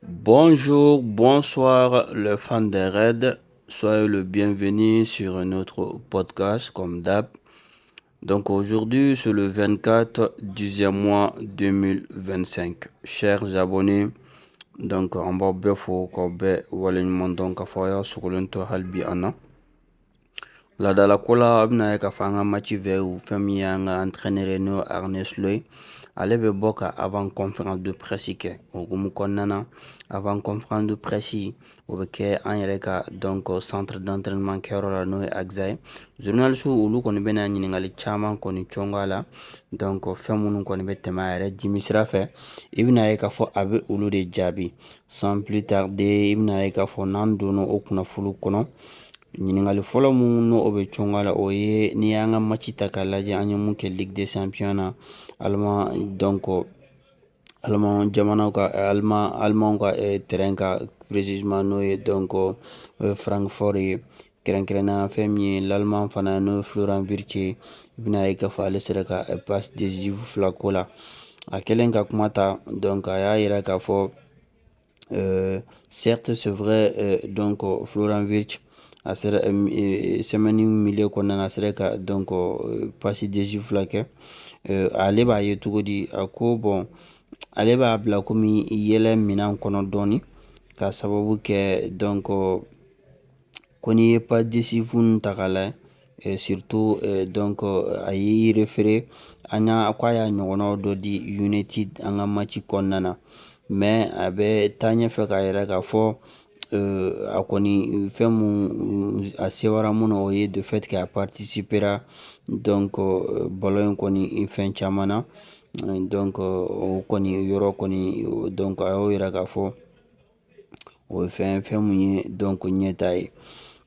Bonjour, bonsoir les fans des Reds. Soyez le bienvenu sur un autre podcast comme d'hab. Donc aujourd'hui, c'est le 24 du mois 2025. Chers abonnés, donc en bas befo ko be walen mon donc afaya sukulento halbi ana. La dala kola abna ka fanga match vert fami yanga entraîneur no Ernest Loy. Ale bɛ bɔ ka avant conférence de presse kɛ o hukumu kɔnɔna na avant conférence de presse o bɛ kɛ an yɛrɛ ka donc centre d'entraînement kɛyɔrɔ la n'o ye AXA ye journaliste olu kɔni bɛna ɲininkali caman kɔni cɔngɔ a la donc fɛn minnu kɔni bɛ tɛmɛ a yɛrɛ dimi sira fɛ i bɛna ye k'a fɔ a bɛ olu de jaabi sans plus tarder i bɛna ye k'a fɔ n'an donna o kunnafoni kɔnɔ ɲininkali fɔlɔ mun n'o bɛ cɔngɔ la o ye n'i y'an ka match ta k'a lajɛ an ye mun kɛ Ligue des Champions na alima donc alima jamanaw ka alimanw ka terrain ka précisément n'o ye donc Francfort ye kɛrɛnkɛrɛnnenya fɛn min ye l'allemand fana n'o ye Florian Wirtz ye i bɛna ye k'a fɔ ale sera ka passe décisive fila k'o la a kɛlen ka kuma ta donc a y'a yira k'a fɔ certes c'est vrai donc Florian Wirtz a sera semaine milieu kɔnɔna na a sera ka donc passe décisive fila kɛ ale b'a ye cogo di a ko bon ale b'a bila komi yɛlɛ minan kɔnɔ dɔɔni ka sababu kɛ donc ko n'i ye passe décisive ninnu ta k'a lajɛ surtout donc a y'i référé ko a y'a ɲɔgɔnnaw dɔ di United an ka match kɔnɔna na mais a bɛ taa ɲɛfɛ k'a yira k'a fɔ a kɔni fɛn mun a sewara mun na o ye de fait que a participera donc ballon in kɔni fɛn caman na donc o kɔni yɔrɔ kɔni donc a y'o yira k'a fɔ o ye fɛn mun ye donc ɲɛta ye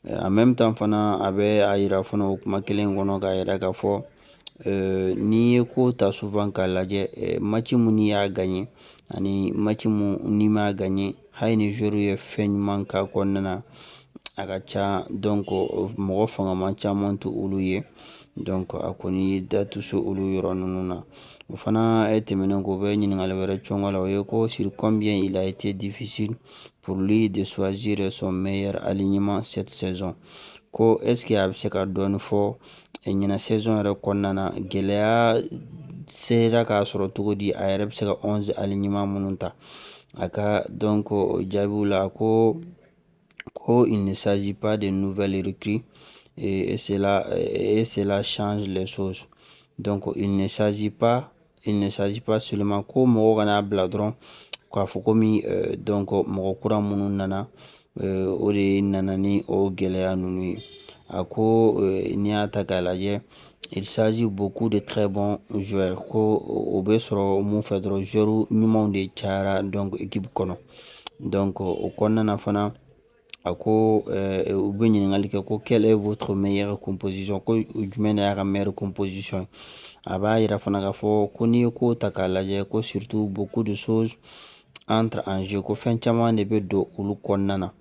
en même temps fana a bɛ a yira fana o kuma kelen kɔnɔ k'a yira k'a fɔ n'i ye ko ta souvent k'a lajɛ match mun n'i y'a gagné ani match mun n'i m'a gagné hali ni joueur ye fɛn ɲuman k'a kɔnɔna na a ka ca donc mɔgɔ fangama caman tɛ olu ye donc a kɔni y'i da tu se olu yɔrɔ ninnu na o fana tɛmɛnen k'o bɛ ɲininkali wɛrɛ cɔngɔ la o ye ko sur combien il a été difficile pour lui de choisir son meilleur alignement cette saison ko est ce que a bɛ se ka dɔɔni fɔ ɲina saison yɛrɛ kɔnɔna na gɛlɛya sera k'a sɔrɔ cogo di a yɛrɛ bɛ se ka 11 alignement minnu ta a ka donc jaabiw la ko il ne s'agit pas de nouvelles recrues et cela change les choses donc il ne s'agit pas seulement ko mɔgɔ kana bila dɔrɔn k'a fɔ komi donc mɔgɔ kura minnu nana o de nana ni o gɛlɛya ninnu ye a ko n'i y'a ta k'a lajɛ il s'agit beaucoup de très bons joueurs ko o bɛ sɔrɔ mun fɛ dɔrɔn joueurs ɲumanw de cayara donc équipe kɔnɔ donc o kɔnɔna na fana a ko u bɛ ɲininkali kɛ ko quelle est votre meilleure composition ko jumɛn de y'a ka meilleure composition ye a b'a yira fana k'a fɔ ko n'i ye ko ta k'a lajɛ ko surtout beaucoup de choses entre en jeu ko fɛn caman de bɛ don olu kɔnɔna na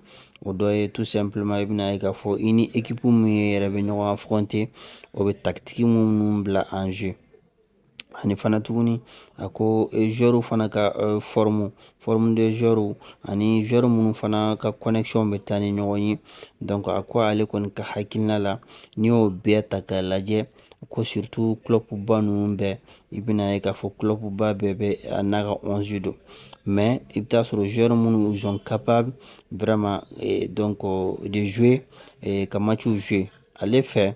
o dɔ ye tout simplement i bɛna ye k'a fɔ i ni équipe min yɛrɛ bɛ ɲɔgɔn affronter o bɛ tactique minnu bila en jeu ani fana tuguni a ko joueur fana ka forme de joueur ani joueur minnu fana ka connexion bɛ taa ni ɲɔgɔn ye donc a ko ale kɔni ka hakilina la n'i y'o bɛɛ ta k'a lajɛ ko surtout club ba ninnu bɛɛ i bɛna ye k'a fɔ club ba bɛɛ bɛ a n'a ka 11 don mais i bɛ taa sɔrɔ joueur minnu ils sont capables vraiment donc de jouer ka match jouer ale fɛ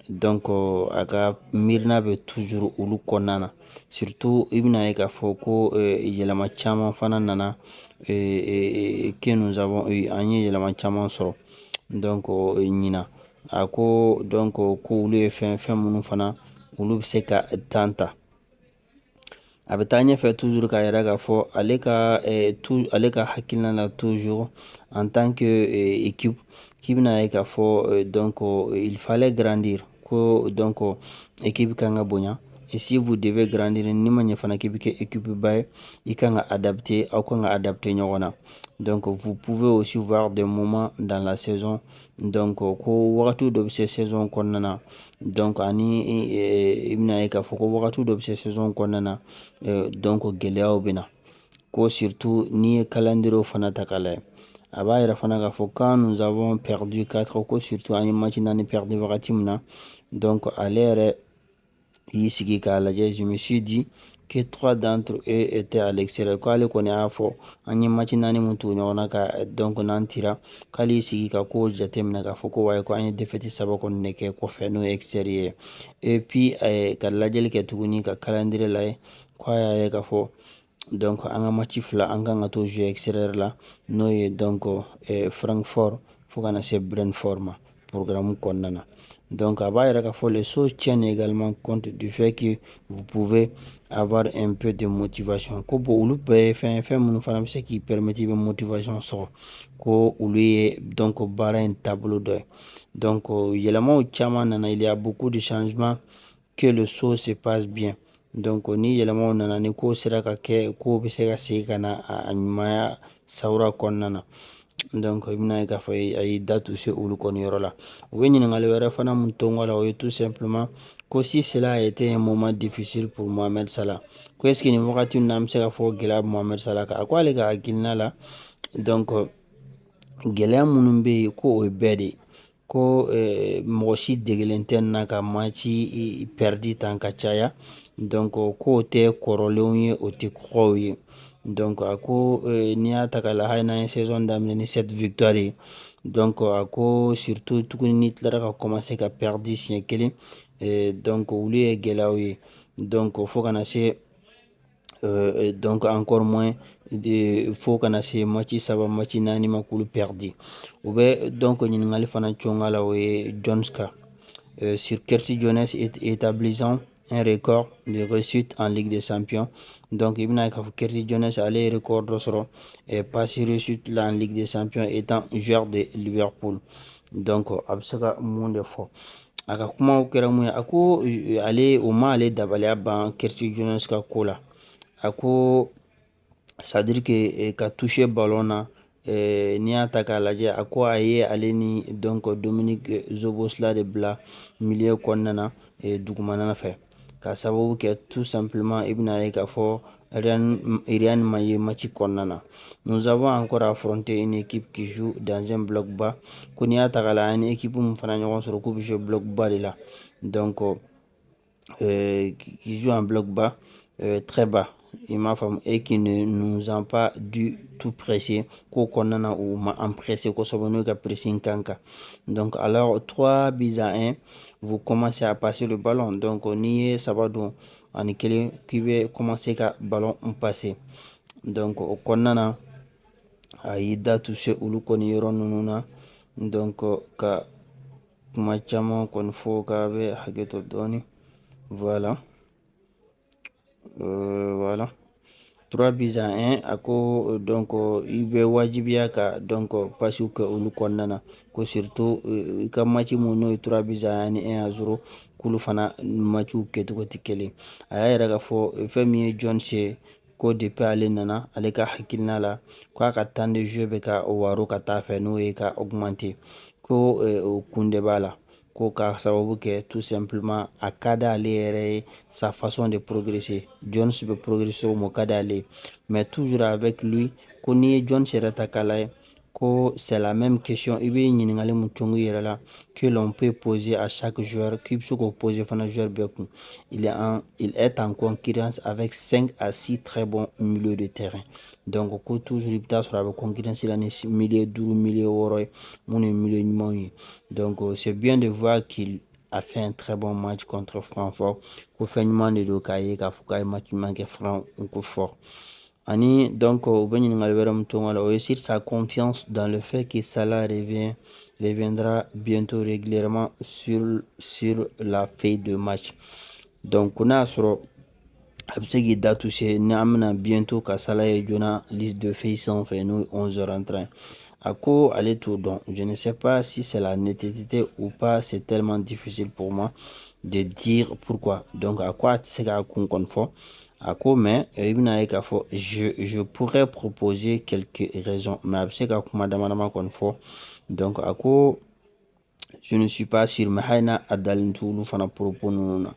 donc a ka miirina bɛ toujours olu kɔnɔna na surtout i bɛna ye k'a fɔ ko yɛlɛma caman fana nana que nous avons eu an ye yɛlɛma caman sɔrɔ donc ɲina a ko donc ko olu ye fɛn minnu fana olu bɛ se ka temps ta a bɛ taa ɲɛfɛ toujours k'a yira k'a fɔ ale ka hakilina la toujours en tant que équipe k'i bɛna ye k'a fɔ donc il fallait grandir ko donc équipe kan ka bonya et si vous devez grandir ni ma ɲɛ fana k'i bɛ kɛ équipe ba ye i kan ka adapter aw kan ka adapter ɲɔgɔn na donc vous pouvez aussi voir des moments dans la saison donc ko wagati dɔ bɛ se saison kɔnɔna na donc ani i bɛna ye k'a fɔ ko wagati dɔ bɛ se saison kɔnɔna na donc gɛlɛyaw bɛ na ko surtout n'i ye calendrier fana ta k'a lajɛ a b'a yira fana k'a fɔ quand nous avons perdu 4 ko surtout an ye match 4 perdu wagati min na donc ale yɛrɛ y'i sigi k'a lajɛ je me suis dit que 3 d'entre eux étaient à l'extérieur k'ale kɔni y'a fɔ an ye match 4 mun tugu ɲɔgɔn na ka donc n'an tira k'ale y'i sigi ka ko jateminɛ k'a fɔ ko wayi ko an ye défaite 3 kɔni de kɛ kɔfɛ n'o ye extérieur et puis ka lajɛli kɛ tuguni ka calendrier lajɛ k'a y'a ye k'a fɔ donc an ka match 2 an kan ka t'o jouer extérieur la n'o ye donc Francfort fo kana se Brentford ma programme kɔnɔna na donc a b'a yira k'a fɔ les choses tiennent également compte du fait que vous pouvez avoir un peu de motivation ko bon olu bɛɛ ye fɛn minnu fana bɛ se k'i permettre i bɛ motivation sɔrɔ ko olu ye donc baara in taabolo dɔ ye donc yɛlɛmaw caman nana il y a beaucoup de changements que le show se passe bien donc ni yɛlɛmaw nana ni ko sera ka kɛ ko bɛ se ka segin ka na a ɲumanya sawura kɔnɔna na donc i bɛna ye k'a fɔ a y'i da touché olu kɔni yɔrɔ la u bɛ ɲininkali wɛrɛ fana mun to n kɔ la o ye tout simplement ko si cela a été un moment difficile pour Mohamed Salah ko est ce que nin wagati in na an bɛ se ka fɔ gɛlɛya Mohamed Salah kan a ko ale ka hakilina la donc gɛlɛya minnu bɛ yen ko o ye bɛɛ de ye ko mɔgɔ si degelen tɛ na ka match perdu tan ka caya donc k'o tɛ kɔrɔlenw ye o tɛ kɔgɔw ye donc a ko n'i y'a ta k'a la hali n'an ye saison daminɛ ni 7 victoire ye donc a ko surtout tuguni ni tilara ka commencer ka perdu siɲɛ kelen donc olu ye gɛlɛyaw ye donc fo kana se donc encore moins fo kana se match 3 match 4 ma k'olu perdu u bɛ donc ɲininkali fana cɔngɔ la o ye Jones ka sur Kersi Jones établissant un record de réussite en Ligue des Champions. Donc, il y a Kersi Jones allé record et passer réussite en Ligue des Champions étant joueur de Liverpool. Donc, absaka monde fort. Aka kuma kɛra mun ye a ko ale o ma ale dabaliya ban Kersi Jones ka ko la a ko c'est à dire que ka toucher ballon na n'i y'a ta k'a lajɛ a ko a ye ale ni donc Dominique Szoboszlai de bila milieu kɔnɔna na dugumana fɛ ka sababu kɛ tout simplement i bɛna ye k'a fɔ Real ma ye match kɔnɔna na nous avons encore affronté une équipe qui joue dans un bloc bas ko n'i y'a ta k'a lajɛ an ni équipe mun fana ɲɔgɔn sɔrɔ k'u bɛ jouer bloc bas de la donc qui joue en bloc bas très bas il m'a faamu et qui ne nous ont pas du tout pressé k'o kɔnɔna na u ma an pressé kosɛbɛ n'o ka pressing kan kan donc alors 3 buts à 1 vous commencez à passer le ballon donc n'i ye saba don ani kelen k'i bɛ commencer ka ballon passer donc o kɔnɔna na a y'i da touché olu kɔni yɔrɔ ninnu na donc ka kuma caman kɔni fɔ k'a bɛ hakɛ to dɔɔni voilà voilà 3 buts à 1 a ko donc i bɛ wajibiya ka donc pasiw kɛ olu kɔnɔna na ko surtout i ka match mun n'o ye 3 buts à 1 ni 1 à 0 k'olu fana matchw kɛcogo tɛ kelen a y'a yɛrɛ k'a fɔ fɛn min ye Jones ye ko depuis ale nana ale ka hakilina la k'a ka temps de jeu bɛ ka waro ka taa fɛ n'o ye ka augmenter ko o kun de b'a la ko k'a sababu kɛ tout simplement a ka d'ale yɛrɛ ye sa façon de progresser Jones bɛ progresser o ka d'ale mais toujours avec lui ko n'i ye Jones yɛrɛ ta k'a lajɛ ko c'est la même question i bɛ ɲininkali mun cɔngɔ i yɛrɛ la que l'on peut poser à chaque joueur k'i bɛ se k'o poser fana joueur bɛɛ kun il est en concurrence avec 5 à 6 très bons milieux de terrain donc ko toujours i bɛ taa sɔrɔ a bɛ concurrence la ni milieu 5 milieu 6 ye minnu ye milieu ɲumanw ye donc c'est bien de voir qu'il a fait un très bon match contre Francfort ko fɛn ɲuman de don k'a ye k'a fɔ k'a ye match ɲuman kɛ Francfort ani donc u bɛ ɲininkali wɛrɛ min to n la o ye sur sa confiance dans le fait que Salah reviendra bientôt régulièrement sur la feuille de match donc n'a y'a sɔrɔ a bɛ se k'i da touché ni an bɛna bientôt ka Salah ye joona liste de feuille sanfɛ n'o ye 11h en train a ko ale t'o dɔn je ne sais pas si c'est la nécessité ou pas c'est tellement difficile pour moi de dire pourquoi donc a ko a tɛ se k'a kun kɔni fɔ a ko mais i bɛna ye k'a fɔ je pourrais proposer quelques raisons mais a bɛ se ka kuma dama dama kɔni fɔ donc a ko je ne suis pas sûr mais hali n'a dalen t'olu fana propos ninnu na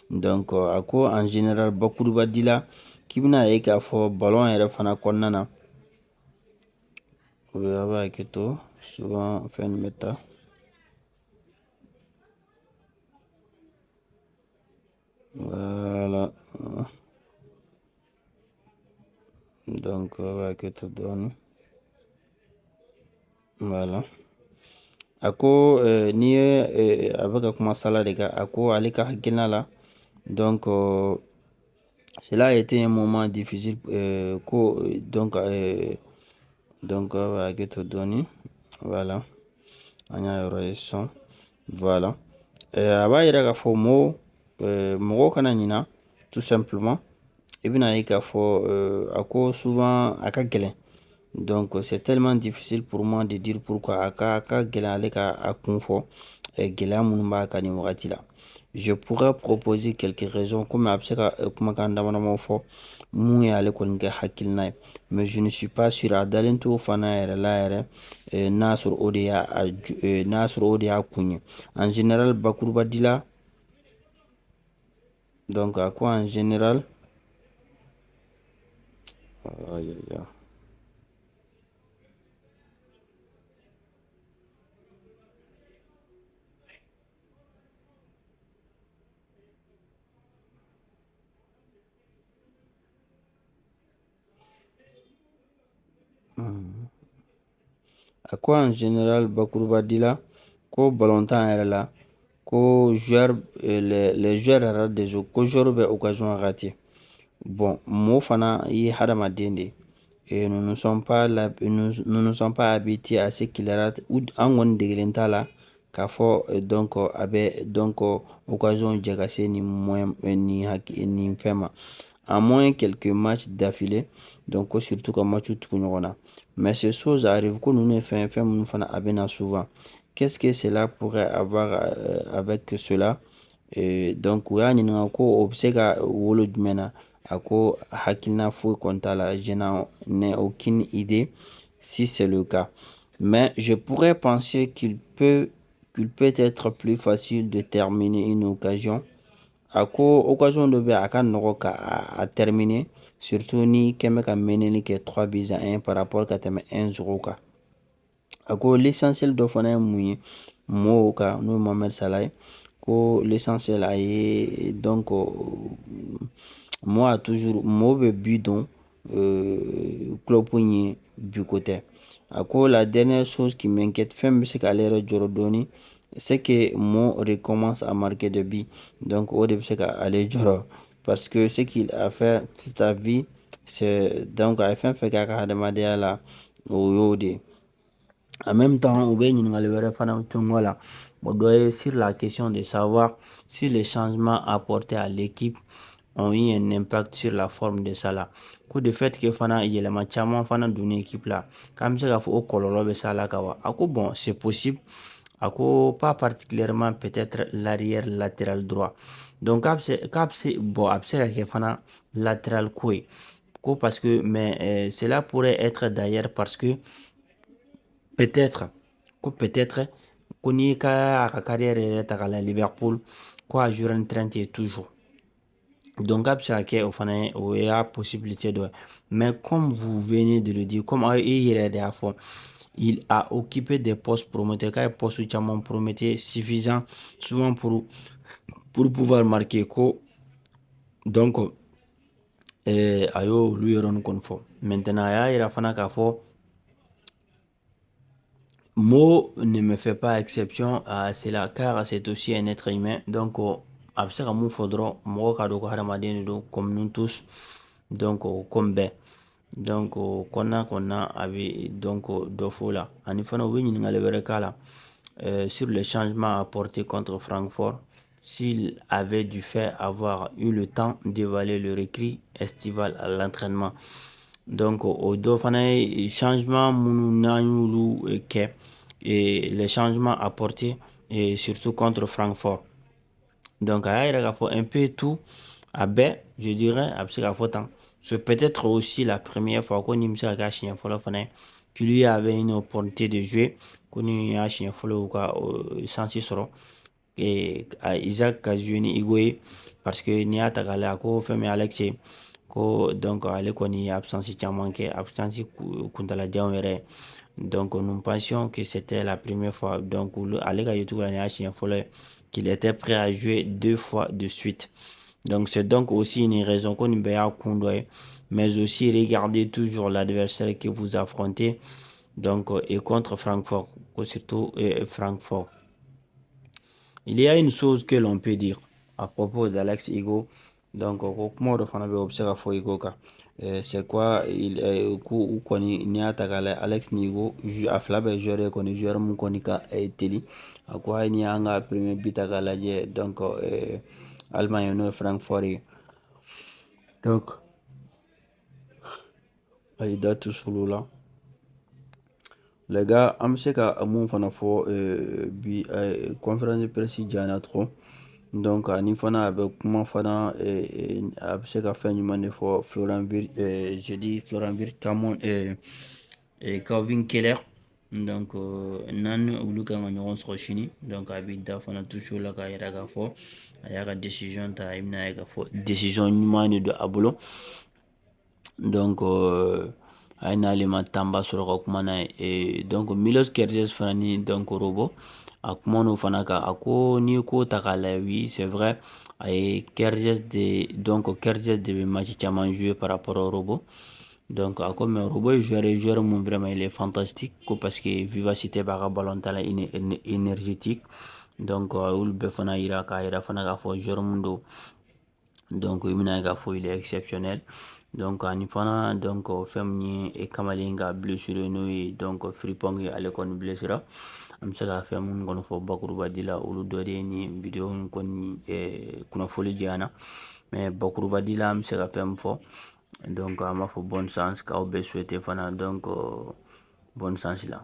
donc a ko en général bakuruba dila k'i bɛna ye k'a fɔ ballon yɛrɛ fana kɔnɔna na o a b'a hakɛ to souvent fɛn nin bɛ taa voilà donc a b'a hakɛ to dɔɔni voilà a ko n'i ye a bɛ ka kuma Salah de kan a ko ale ka hakilina la donc cela a été un moment difficile ko donc donc a b'a hakɛ to dɔɔni voilà an y'a yɔrɔ ye sisan voilà a b'a yira k'a fɔ mɔgɔw kana ɲina tout simplement i bɛna ye k'a fɔ a ko souvent a ka gɛlɛn donc c'est tellement difficile pour moi de dire pourquoi a ka gɛlɛn ale ka a kun fɔ gɛlɛya minnu b'a kan nin wagati la je pourrais proposer quelques raisons komi a bɛ se ka kumakan dama dama fɔ mun ye ale kɔni kɛ hakilina ye mais je ne suis pas sûr a dalen t'o fana yɛrɛ la yɛrɛ n'a sɔrɔ o de y'a n'a sɔrɔ o de y'a kun ye en général bakuruba dila donc a ko en général aïe, aïe, aïe. A ko en général bakuruba dila ko balontan yɛrɛ la ko les joueurs yɛrɛ des ko joueur bɛ occasion raté bon mo fana ye hadamaden de et nous ne sommes pas là nous ne sommes pas habitués à ce qu'il rate ou an kɔni degelen t'a la k'a fɔ donc a bɛ donc occasion jɛ ka se nin nin fɛn ma à moins quelques matchs d'affilée donc ko surtout ka match tugu ɲɔgɔn na mais ces choses arrivent ko ninnu ye fɛn minnu fana a bɛ na souvent qu'est-ce que cela pourrait avoir avec cela donc u y'a ɲininka ko o bɛ se ka wolo jumɛn na a ko hakilina foyi kɔni t'a la je n'en ai aucune idée si c'est le cas mais je pourrais penser qu'il peut être plus facile de terminer une occasion a ko occasion dɔ bɛ a ka nɔgɔ ka a terminer surtout ni kɛn bɛ ka meneli kɛ 3-1 par rapport ka tɛmɛ 1-0 kan a ko l'essentiel dɔ fana ye mun ye mɔɔw kan n'o ye Mohamed Salah ye ko l'essentiel a ye donc mɔɔ bɛ but dɔn club in ye but ko tɛ a ko la dernière chose qui m'inquiète fɛn min bɛ se k'ale yɛrɛ jɔrɔ dɔɔni c'est que Mo recommence à marquer des buts donc o de bɛ se ka ale jɔrɔ parce que ce qu'il a fait toute sa vie c'est donc a ye fɛn fɛn kɛ a ka hadamadenya la o y'o de ye en même temps u bɛ ɲininkali wɛrɛ fana tungo la o dɔ ye sur la question de savoir si les changements apportés à l'équipe ont eu un impact sur la forme de Salah ko de fait que fana yɛlɛma caman fana donna équipe la k'an bɛ se k'a fɔ o kɔlɔlɔ bɛ Salah kan wa a ko bon c'est possible a ko pas particulièrement peut-être l'arrière latéral droit donc k'a bɛ se bon a bɛ se ka kɛ fana latéral ko ye ko parce que mais cela pourrait être d'ailleurs parce que peut-être ko n'i ka a ka carrière yɛrɛ ta k'a lajɛ Liverpool ko a joué ni Trent ye toujours donc a bɛ se ka kɛ o fana ye o y'a possibilité dɔ ye mais comme vous venez de le dire comme i yɛrɛ de y'a fɔ il a occupé des postes prometteurs k'a ye poste caman prometteur suffisant souvent pour pouvoir marquer ko donc a y'olu yɔrɔnin kɔni fɔ maintenant a y'a yira fana k'a fɔ Mo ne me fait pas exception à cela car c'est aussi un être humain donc a bɛ se ka mun fɔ dɔrɔn mɔgɔ k'a dɔn ko hadamaden de don comme nous tous donc comme bɛɛ donc o kɔnɔna na a bɛ donc dɔ fɔ o la ani fana u bɛ ɲininkali wɛrɛ k'a la sur les changements apportés contre Francfort s'il avait dû faire avoir eu le temps d'évaluer le recrue estival à l'entraînement donc o dɔ fana ye changement minnu n'an y'olu kɛ et les changements apportés et surtout contre Francfort donc a y'a yira k'a fɔ un peu tout a bɛɛ je dirais a bɛ se k'a fɔ tan c'est peut-être aussi la première fois ko nin bɛ se ka kɛ a siɲɛ fɔlɔ fana ye qu'il lui avait une opportunité de jouer ko nin y'a siɲɛ fɔlɔ y'u ka chance sɔrɔ Isaac ka joué ni Igo ye parce que n'i y'a ta k'a lajɛ a ko fɛn min Alex ye ko donc ale kɔni ye absence caman kɛ absence kuntalajanw yɛrɛ donc nous pensions que c'était la première fois donc ale ka YouTube la nin y'a siɲɛ fɔlɔ ye qu'il était prêt à jouer 2 fois de suite donc c'est donc aussi une raison ko nin bɛɛ y'a kun dɔ ye mais aussi regardez toujours l'adversaire que vous affrontez donc et contre Francfort surtout Francfort. Il y a une chose que l'on peut dire à propos d'Alex Igo. Donc, comment on fana bɛ o bɛ se ka fɔ Igo kan c'est quoi ko u kɔni n'i y'a ta k'a lajɛ Alex ni Igo a fila bɛɛ joueur ye kɔni joueur mun kɔni ka teli a ko hali n'i y'an ka premier but ta k'a lajɛ donc Allemagne n'o ye Francfort ye donc a y'i da tu solo la les gars an bɛ se ka mun fana fɔ bi conférence de presse janyana trop donc ani fana a bɛ kuma fana a bɛ se ka fɛn ɲuman de fɔ Florian Wirtz je dis Florian Wirtz Calvin Keller donc n'an olu kan ka ɲɔgɔn sɔrɔ sini donc a bɛ da fana toujours la k'a yira k'a fɔ a y'a ka décision ta i bɛna ye k'a fɔ décision ɲuman de don a bolo donc a ye n'ale ma tanba sɔrɔ ka kuma n'a ye donc Milos Kerkez fana ni donc Robo a kuma n'o fana kan a ko n'i ye ko ta k'a lajɛ oui c'est vrai a ye Kerkez de bɛ match caman jouer par rapport au Robo donc a ko mais Robo ye joueur mun vraiment il est fantastique ko parce que vivacité b'a ka ballon ta la énergétique donc olu bɛɛ fana yira k'a yira fana k'a fɔ joueur mun don donc i bɛna ye k'a fɔ il est exceptionnel donc ani fana donc fɛn min ye kamalen ka blessure n'o ye donc Frimpong ye ale kɔni blessera an bɛ se ka fɛn minnu kɔni fɔ bakurubadi la olu dɔ de ye nin video in kɔni kunnafoli janyana mais bakurubadi la an bɛ se ka fɛn min fɔ donc an b'a fɔ bonne chance k'aw bɛɛ souhaiter fana donc bonne chance la